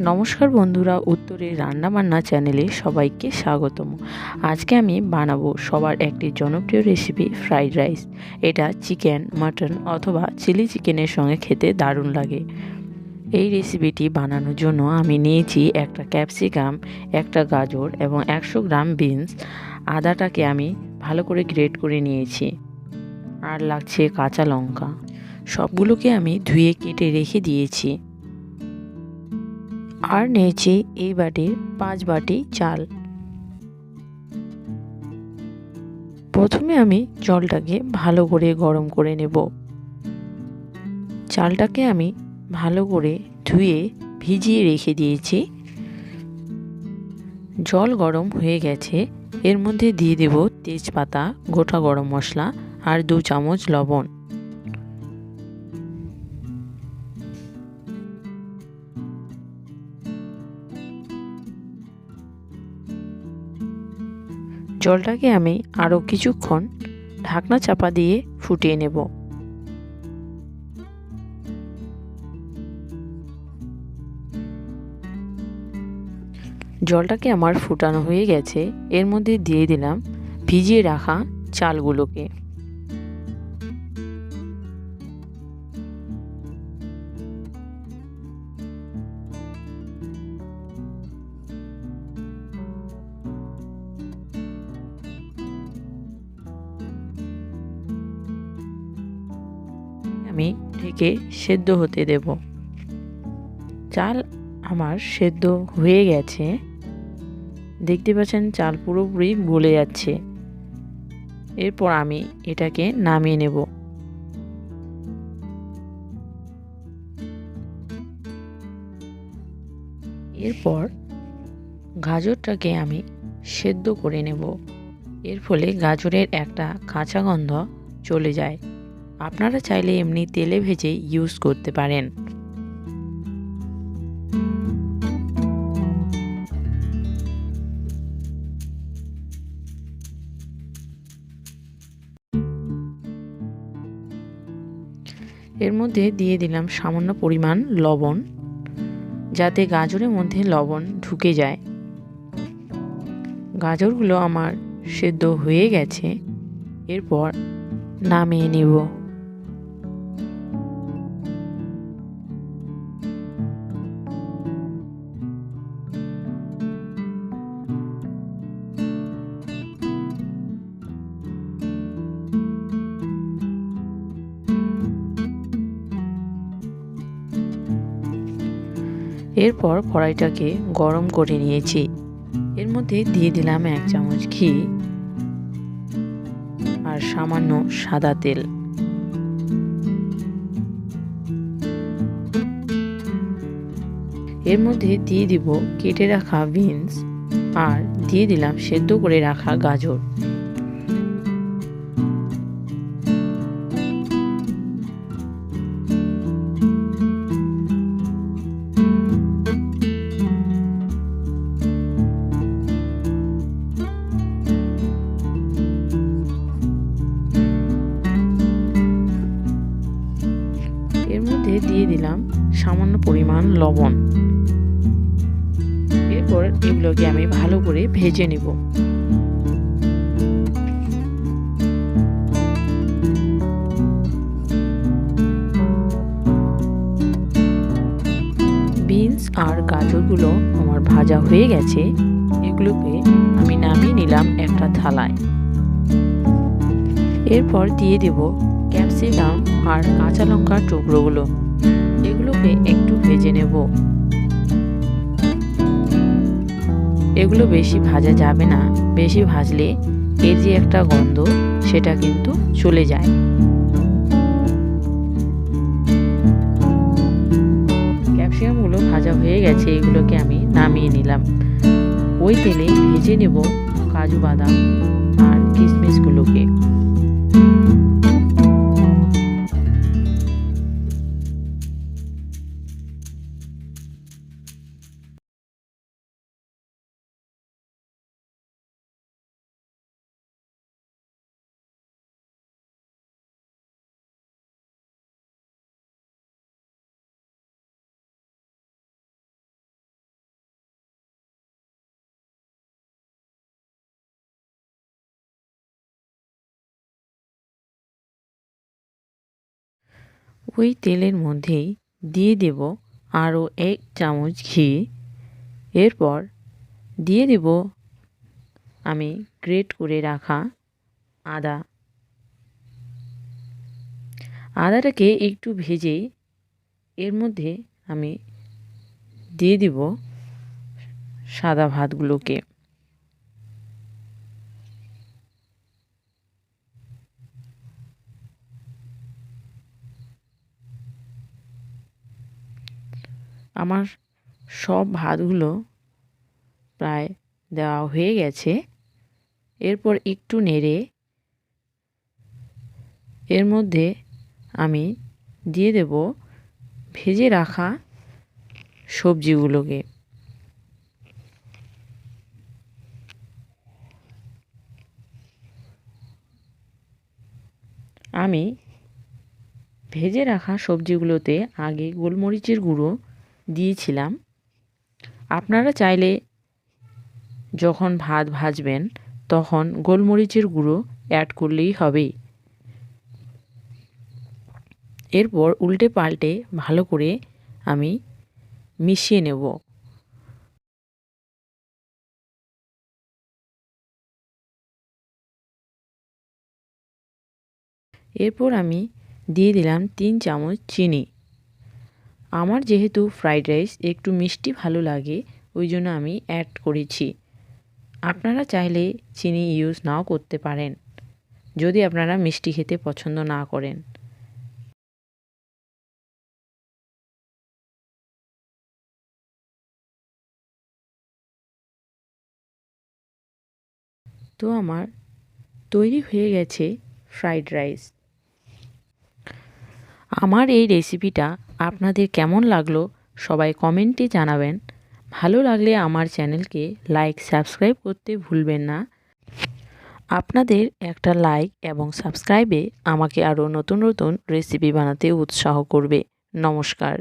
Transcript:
নমস্কার বন্ধুরা, উত্তরের রান্নাবান্না চ্যানেলে সবাইকে স্বাগতম। আজকে আমি বানাবো সবার একটি জনপ্রিয় রেসিপি ফ্রাইড রাইস। এটা চিকেন, মাটন অথবা চিলি চিকেনের সঙ্গে খেতে দারুণ লাগে। এই রেসিপিটি বানানোর জন্য আমি নিয়েছি একটা ক্যাপসিকাম, একটা গাজর এবং 100 গ্রাম বিনস। আদাটাকে আমি ভালো করে গ্রেট করে নিয়েছি, আর লাগছে কাঁচা লঙ্কা। সবগুলোকে আমি ধুয়ে কেটে রেখে দিয়েছি। আর নিয়েছি এই বাটির 5 বাটি চাল। প্রথমে আমি জলটাকে ভালো করে গরম করে নেব। চালটাকে আমি ভালো করে ধুয়ে ভিজিয়ে রেখে দিয়েছি। জল গরম হয়ে গেছে, এর মধ্যে দিয়ে দেব তেজপাতা, গোটা গরম মশলা আর 2 চামচ লবণ। জলটাকে আমি আরও কিছুক্ষণ ঢাকনা চাপা দিয়ে ফুটিয়ে নেব। জলটাকে আমার ফুটানো হয়ে গেছে, এর মধ্যে দিয়ে দিলাম ভিজিয়ে রাখা চালগুলোকে। আমি ঢেকে সেদ্ধ হতে দেব। চাল আমার সেদ্ধ হয়ে গেছে, দেখতে পাচ্ছেন চাল পুরোপুরি গলে যাচ্ছে। এরপর আমি এটাকে নামিয়ে নেব। এরপর গাজরটাকে আমি সেদ্ধ করে নেব। এর ফলে গাজরের একটা কাঁচা গন্ধ চলে যায়। আপনারা চাইলে এমনি তেলে ভেজে ইউজ করতে পারেন। এর মধ্যে দিয়ে দিলাম সামান্য পরিমাণ লবণ, যাতে গাজরের মধ্যে লবণ ঢুকে যায়। গাজরগুলো আমার সেদ্ধ হয়ে গেছে, এরপর নামিয়ে নেব। এরপর কড়াইটাকে গরম করে নিয়েছি। এর মধ্যে দিয়ে দিলাম 1 চামচ ঘি আর সামান্য সাদা তেল। এর মধ্যে দিয়ে দিব কেটে রাখা বিনস আর দিয়ে দিলাম সেদ্ধ করে রাখা গাজর। এর মধ্যে দিয়ে দিলাম সামান্য পরিমাণ লবণ। এরপর এগুলোকে আমি ভালো করে ভেজে নেব। বিনস আর গাজরগুলো আমার ভাজা হয়ে গেছে, এগুলোকে আমি নামিয়ে নিলাম একটা থালায়। এরপর দিয়ে দেব ক্যাপসিকাম আর কাঁচা লঙ্কার টুকরোগুলো, এগুলোকে একটু ভেজে নেব। এগুলো বেশি ভাজা যাবে না, বেশি ভাজলে এর যে একটা গন্ধ সেটা কিন্তু চলে যায়। ক্যাপসিকামগুলো ভাজা হয়ে গেছে, এগুলোকে আমি নামিয়ে নিলাম। ওই তেলে ভেজে নেব কাজু বাদাম আর কিশমিশগুলোকে। ওই তেলের মধ্যেই দিয়ে দেব আরও 1 চামচ ঘি। এরপর দিয়ে দেব আমি গ্রেট করে রাখা আদা। আদাটাকে একটু ভেজে এর মধ্যে আমি দিয়ে দিব সাদা ভাতগুলোকে। আমার সব ভাতগুলো প্রায় দেওয়া হয়ে গেছে। এরপর একটু নেড়ে এর মধ্যে আমি দিয়ে দেব ভেজে রাখা সবজিগুলোকে। আমি ভেজে রাখা সবজিগুলোতে আগে গোলমরিচের গুঁড়ো দিয়েছিলাম। আপনারা চাইলে যখন ভাত ভাজবেন তখন গোলমরিচের গুঁড়ো অ্যাড করলেই হবে। এরপর উল্টে পাল্টে ভালো করে আমি মিশিয়ে নেব। এরপর আমি দিয়ে দিলাম 3 চামচ চিনি। আমার যেহেতু ফ্রাইড রাইস একটু মিষ্টি ভালো লাগে, ওই জন্য আমি অ্যাড করেছি। আপনারা চাইলে চিনি ইউজ নাও করতে পারেন যদি আপনারা মিষ্টি খেতে পছন্দ না করেন। তো আমার তৈরি হয়ে গেছে ফ্রাইড রাইস। আমার এই রেসিপিটা আপনাদের কেমন লাগলো সবাই কমেন্টে জানাবেন। ভালো লাগলে আমার চ্যানেলকে লাইক সাবস্ক্রাইব করতে ভুলবেন না। আপনাদের একটা লাইক এবং সাবস্ক্রাইবে আমাকে আরও নতুন নতুন রেসিপি বানাতে উৎসাহ করবে। নমস্কার।